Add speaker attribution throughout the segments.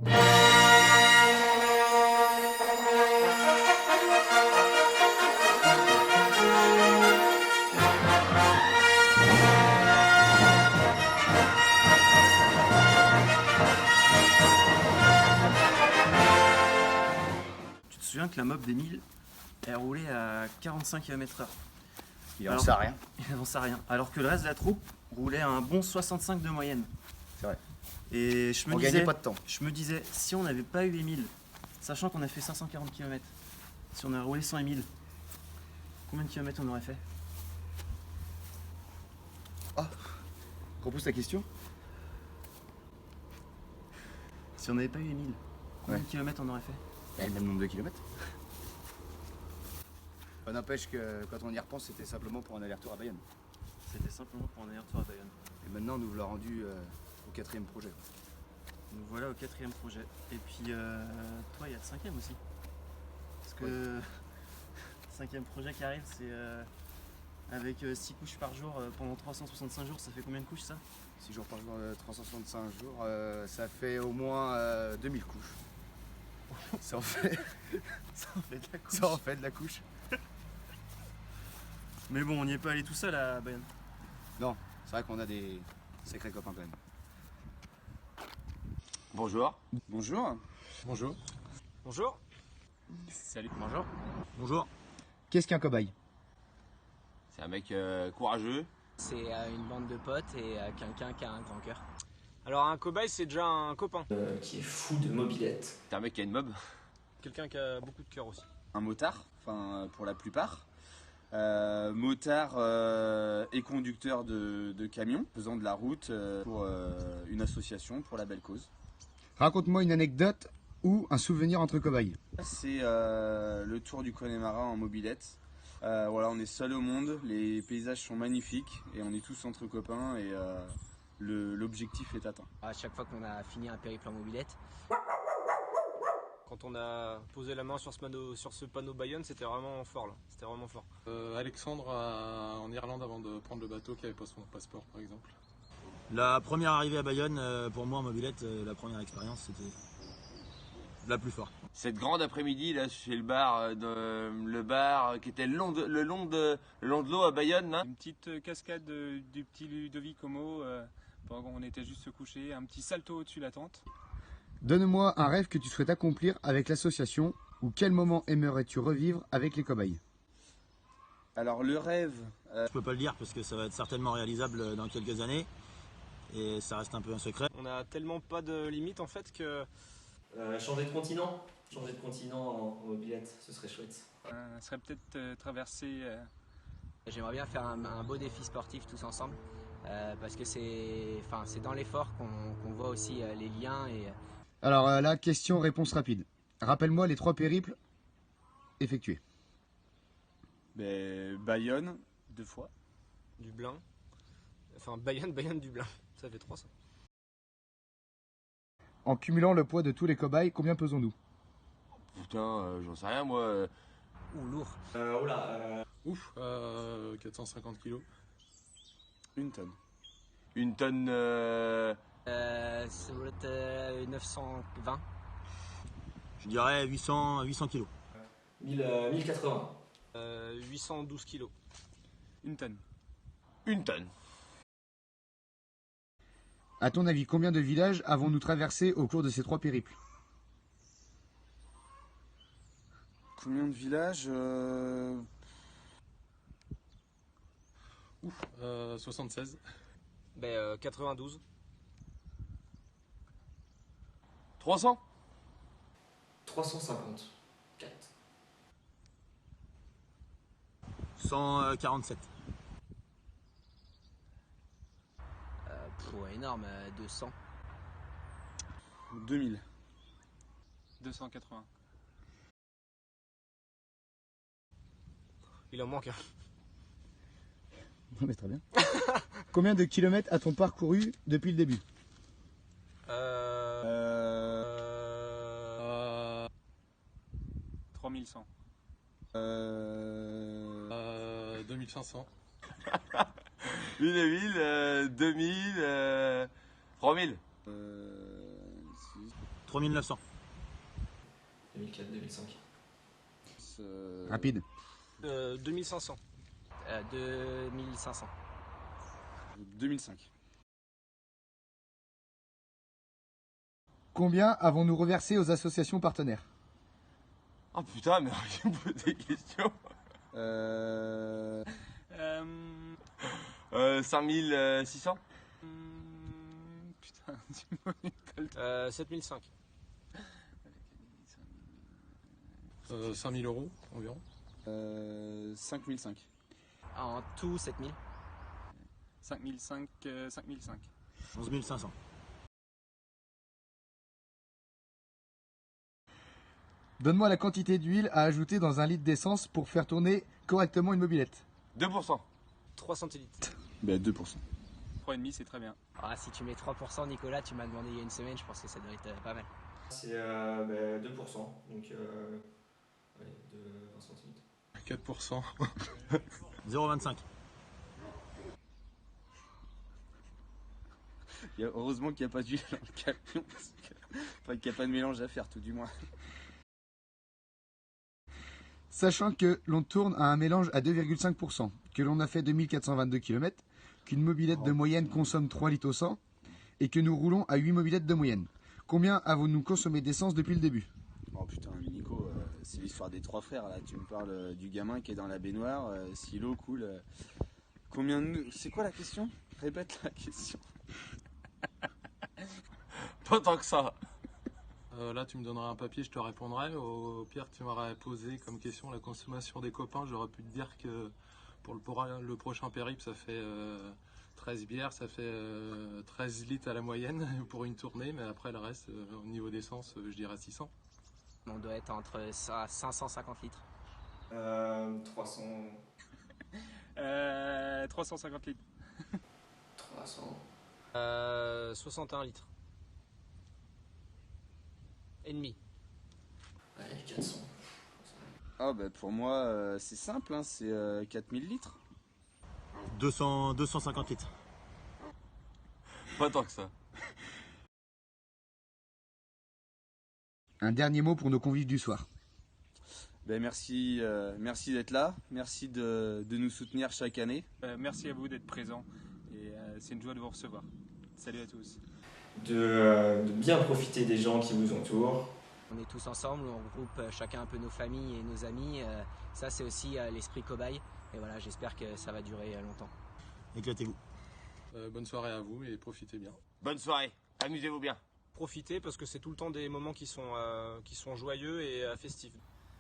Speaker 1: Tu te souviens que la mob des 1000, elle roulait à 45 km/h.
Speaker 2: Il en sait rien.
Speaker 1: Il n'en sait rien. Alors que le reste de la troupe roulait à un bon 65 de moyenne.
Speaker 2: C'est vrai.
Speaker 1: Et
Speaker 2: On gagnait pas de temps.
Speaker 1: Je me disais, si on n'avait pas eu Émile, sachant qu'on a fait 540 km, si on avait roulé sans Émile, combien de kilomètres on aurait fait?
Speaker 2: Ah, repousse la question.
Speaker 1: Si on n'avait pas eu Émile, combien
Speaker 2: Ouais.
Speaker 1: de kilomètres on aurait fait?
Speaker 2: Bah, le même nombre de kilomètres. Ça n'empêche que quand on y repense, c'était simplement pour un aller-retour à Bayonne.
Speaker 1: C'était simplement pour un aller-retour à Bayonne.
Speaker 2: Et maintenant, nous l'avons rendu au 4e projet.
Speaker 1: Nous voilà au 4e projet. Et puis, toi, il y a le 5e aussi. Parce que le 5e projet qui arrive, c'est avec 6 couches par jour pendant 365 jours. Ça fait combien de couches ça?
Speaker 2: 6 jours par jour, 365 jours, ça fait au moins 2000 couches. Ça en fait,
Speaker 1: Ça en fait de la couche.
Speaker 2: ça en fait de la couche.
Speaker 1: Mais bon, on n'y est pas allé tout seul à Bayonne.
Speaker 2: Non, c'est vrai qu'on a des sacrés copains quand même.
Speaker 3: Bonjour.
Speaker 2: Bonjour.
Speaker 3: Bonjour.
Speaker 4: Bonjour.
Speaker 3: Salut. Bonjour.
Speaker 4: Bonjour.
Speaker 2: Qu'est-ce qu'un cobaye?
Speaker 3: C'est un mec courageux.
Speaker 5: C'est une bande de potes et quelqu'un qui a un grand cœur.
Speaker 4: Alors un cobaye c'est déjà un copain.
Speaker 1: Qui est fou de mobilette.
Speaker 3: C'est un mec qui a une mob.
Speaker 4: Quelqu'un qui a beaucoup de cœur aussi.
Speaker 3: Un motard, enfin pour la plupart. Motard et conducteur de camion, faisant de la route pour une association pour la belle cause.
Speaker 2: Raconte-moi une anecdote ou un souvenir entre cobayes.
Speaker 3: C'est le tour du Connemara en mobilette. Voilà, on est seul au monde, les paysages sont magnifiques et on est tous entre copains et l'objectif est atteint.
Speaker 5: À chaque fois qu'on a fini un périple en mobilette,
Speaker 4: Quand on a posé la main sur ce panneau Bayonne, c'était vraiment fort là. C'était vraiment fort.
Speaker 6: Alexandre en Irlande avant de prendre le bateau qui avait pas son passeport par exemple.
Speaker 7: La première arrivée à Bayonne, pour moi en mobilette, la première expérience, c'était la plus forte.
Speaker 3: Cette grande après-midi là chez le bar, le bar qui était le long de l'eau à Bayonne. Hein.
Speaker 8: Une petite cascade du petit Ludovic Homo pendant qu'on était juste se coucher, un petit salto au-dessus de la tente.
Speaker 2: Donne-moi un rêve que tu souhaites accomplir avec l'association ou quel moment aimerais-tu revivre avec les cobayes?
Speaker 3: Alors le rêve,
Speaker 7: Je peux pas le dire parce que ça va être certainement réalisable dans quelques années et ça reste un peu un secret.
Speaker 4: On a tellement pas de limites en fait que
Speaker 1: Changer de continent. Changer de continent en mobilette, ce serait chouette.
Speaker 8: Ça serait peut-être traverser
Speaker 5: j'aimerais bien faire un beau défi sportif tous ensemble. Parce que c'est dans l'effort qu'on voit aussi les liens.
Speaker 2: Alors là, question-réponse rapide. Rappelle-moi les 3 périples effectués.
Speaker 3: Bayonne 2 fois.
Speaker 4: Dublin. Enfin Bayonne, Dublin. Ça fait 3 ça.
Speaker 2: En cumulant le poids de tous les cobayes, combien pesons-nous?
Speaker 3: Putain, j'en sais rien moi.
Speaker 5: Ou lourd.
Speaker 6: Ouf, 450 kilos.
Speaker 3: Une tonne. Une tonne.
Speaker 5: Ça doit être 920.
Speaker 7: Je dirais 800 kilos.
Speaker 1: 1080.
Speaker 4: 812 kilos.
Speaker 8: une tonne.
Speaker 3: Une tonne.
Speaker 2: À ton avis, combien de villages avons-nous traversé au cours de ces 3 périples?
Speaker 3: Combien de villages
Speaker 6: 76.
Speaker 4: 92.
Speaker 3: 300.
Speaker 1: 350. 4.
Speaker 7: 147.
Speaker 5: Énorme, 200.
Speaker 3: 2000.
Speaker 8: 280.
Speaker 4: Il en manque un.
Speaker 2: Mais très bien. Combien de kilomètres a-t-on parcouru depuis le début?
Speaker 8: 3100.
Speaker 6: 2500.
Speaker 3: 1000, 2000, 3000.
Speaker 7: 3900.
Speaker 9: 2004-2005.
Speaker 2: Rapide.
Speaker 4: 2500.
Speaker 5: 2500.
Speaker 3: 2005.
Speaker 10: Combien avons-nous reversé aux associations partenaires?
Speaker 6: Oh putain, mais je me pose des questions. 5600.
Speaker 8: Putain, dis-moi.
Speaker 4: 7005.
Speaker 6: 5000 euros environ.
Speaker 3: 5005.
Speaker 5: En tout, 7000.
Speaker 8: 5005.
Speaker 7: 11 500.
Speaker 10: Donne-moi la quantité d'huile à ajouter dans 1 litre d'essence pour faire tourner correctement une mobilette.
Speaker 6: 2%.
Speaker 4: 3 centilitres.
Speaker 3: 2%.
Speaker 8: 3,5 c'est très bien.
Speaker 5: Ah, si tu mets 3%, Nicolas, tu m'as demandé il y a une semaine, je pense que ça doit être pas mal.
Speaker 9: C'est 2%, donc allez, de 20 centilitres.
Speaker 6: 4%.
Speaker 7: 0,25.
Speaker 3: Heureusement qu'il n'y a pas d'huile dans le camion. Enfin, qu'il n'y a pas de mélange à faire, tout du moins.
Speaker 10: Sachant que l'on tourne à un mélange à 2,5%, que l'on a fait 2422 km, qu'une mobilette de moyenne consomme 3 litres au 100 et que nous roulons à 8 mobilettes de moyenne. Combien avons-nous consommé d'essence depuis le début?
Speaker 3: Oh putain, Nico, c'est l'histoire des 3 frères là. Tu me parles du gamin qui est dans la baignoire, si l'eau coule. Combien de nous... C'est quoi la question? Répète la question.
Speaker 6: Pas tant que ça. Là, tu me donneras un papier, je te répondrai. Au pire, tu m'aurais posé comme question la consommation des copains. J'aurais pu te dire que pour le prochain périple, ça fait 13 bières, ça fait 13 litres à la moyenne pour une tournée. Mais après, le reste, au niveau d'essence, je dirais 600.
Speaker 5: On doit être entre 550 litres.
Speaker 9: 300.
Speaker 8: 350 litres.
Speaker 9: 300.
Speaker 4: 61 litres. Et demi.
Speaker 9: Allez, 400.
Speaker 3: Ah bah pour moi, c'est simple, hein, c'est 4000 litres.
Speaker 7: 250 litres.
Speaker 6: Pas tant que ça.
Speaker 10: Un dernier mot pour nos convives du soir.
Speaker 3: Ben merci d'être là, merci de nous soutenir chaque année.
Speaker 8: Merci à vous d'être présents et c'est une joie de vous recevoir. Salut à tous.
Speaker 9: De bien profiter des gens qui vous entourent.
Speaker 5: On est tous ensemble, on regroupe chacun un peu nos familles et nos amis. Ça, c'est aussi l'esprit cobaye. Et voilà, j'espère que ça va durer longtemps.
Speaker 7: Éclatez-vous.
Speaker 6: Bonne soirée à vous et profitez bien.
Speaker 11: Bonne soirée, amusez-vous bien.
Speaker 4: Profitez parce que c'est tout le temps des moments qui sont joyeux et festifs.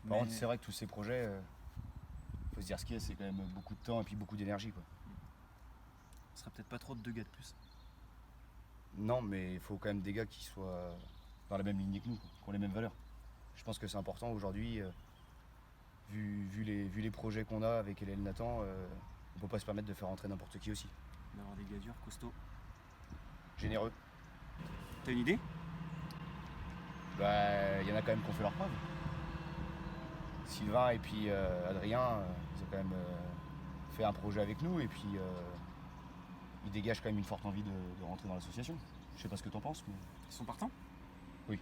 Speaker 2: Par contre, c'est vrai que tous ces projets, faut se dire ce qu'il y a, c'est quand même beaucoup de temps et puis beaucoup d'énergie, quoi.
Speaker 1: Ce serait peut-être pas trop de 2 gars de plus.
Speaker 2: Non, mais il faut quand même des gars qui soient dans la même lignée que nous, quoi, qui ont les mêmes valeurs. Je pense que c'est important aujourd'hui, vu les projets qu'on a avec Hélène Nathan, on peut pas se permettre de faire rentrer n'importe qui aussi.
Speaker 1: D'avoir des gars durs, costauds.
Speaker 2: Généreux.
Speaker 1: T'as une idée?
Speaker 2: Bah, il y en a quand même qui ont fait leur preuve. Sylvain et puis Adrien, ils ont quand même fait un projet avec nous et puis ils dégagent quand même une forte envie de rentrer dans l'association. Je sais pas ce que t'en penses, mais...
Speaker 1: Ils sont partants?
Speaker 2: Oui,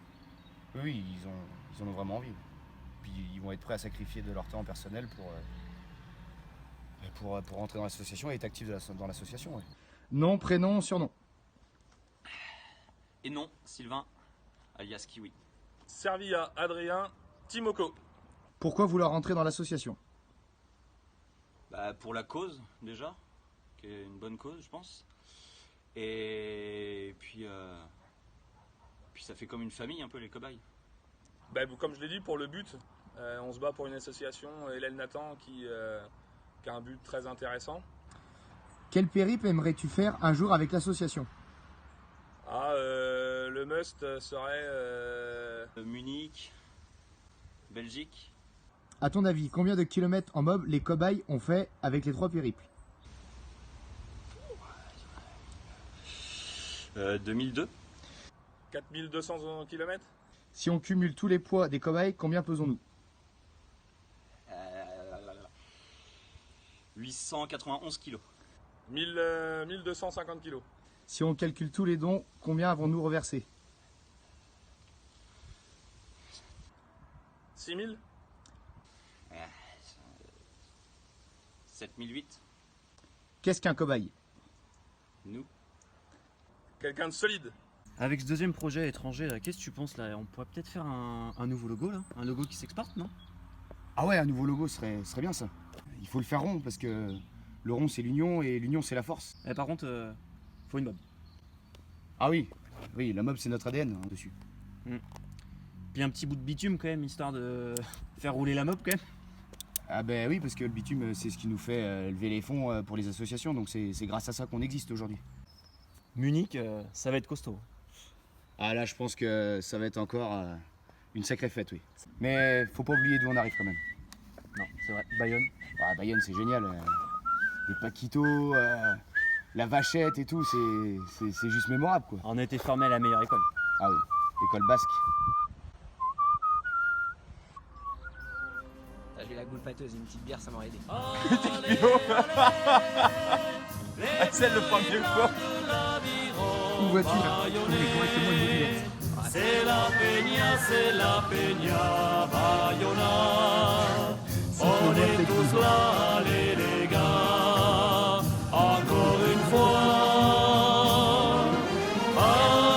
Speaker 2: ils en ont vraiment envie. Puis ils vont être prêts à sacrifier de leur temps personnel pour rentrer dans l'association et être actifs dans l'association. Ouais.
Speaker 10: Nom, prénom, surnom.
Speaker 11: Et non, Sylvain, alias Kiwi.
Speaker 6: Servia, Adrien, Timoko.
Speaker 10: Pourquoi vouloir rentrer dans l'association?
Speaker 11: Bah, pour la cause, déjà, qui est une bonne cause, je pense. Et puis ça fait comme une famille, un peu, les cobayes.
Speaker 6: Bah, comme je l'ai dit, pour le but, on se bat pour une association, Hélène Nathan, qui a un but très intéressant.
Speaker 10: Quel périple aimerais-tu faire un jour avec l'association?
Speaker 6: Le must serait...
Speaker 11: Munich, Belgique.
Speaker 10: À ton avis, combien de kilomètres en mob les cobayes ont fait avec les 3 périples?
Speaker 11: 2002.
Speaker 6: 4200 km.
Speaker 10: Si on cumule tous les poids des cobayes, combien pesons-nous?
Speaker 11: 891 kilos.
Speaker 6: 1250 kilos.
Speaker 10: Si on calcule tous les dons, combien avons-nous reversé?
Speaker 6: 6000
Speaker 11: 7008.
Speaker 10: Qu'est-ce qu'un cobaye?
Speaker 11: Nous.
Speaker 6: Quelqu'un de solide.
Speaker 1: Avec ce deuxième projet étranger, là, qu'est-ce que tu penses là? On pourrait peut-être faire un nouveau logo là? Un logo qui s'exporte, non?
Speaker 2: Ah ouais, un nouveau logo serait bien ça. Il faut le faire rond parce que le rond c'est l'union et l'union c'est la force.
Speaker 1: Par contre, faut une mob.
Speaker 2: Ah oui, la mob c'est notre ADN hein, dessus.
Speaker 1: Puis un petit bout de bitume quand même, histoire de faire rouler la mob quand même.
Speaker 2: Ah ben oui, parce que le bitume c'est ce qui nous fait lever les fonds pour les associations, donc c'est grâce à ça qu'on existe aujourd'hui.
Speaker 1: Munich, ça va être costaud.
Speaker 2: Ah là je pense que ça va être encore une sacrée fête, oui. Mais faut pas oublier d'où on arrive quand même.
Speaker 1: Non, c'est vrai, Bayonne.
Speaker 2: Ah, Bayonne c'est génial. Les Paquitos, la vachette et tout, c'est juste mémorable quoi.
Speaker 1: On a été formé à la meilleure école.
Speaker 2: Ah oui, l'école basque.
Speaker 5: J'ai la goule pâteuse, une petite bière, ça m'aurait aidé.
Speaker 6: C'est le premier fois.
Speaker 10: Une voiture, tournez correctement une mobilette.
Speaker 12: C'est la peña Bayona. On est tous là, les gars. Encore une fois.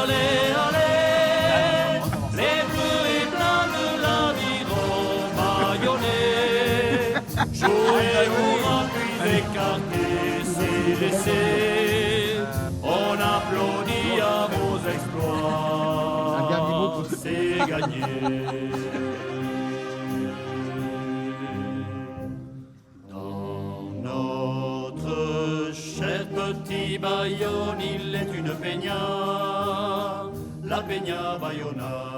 Speaker 12: Allez, allez. Les bleus et blancs de l'aviron bayonnais. Jouez au rapide écarté, c'est laissé. On applaudit à vos exploits, c'est gagné. Dans notre cher petit Bayonne, il est une peña, la peña Bayona.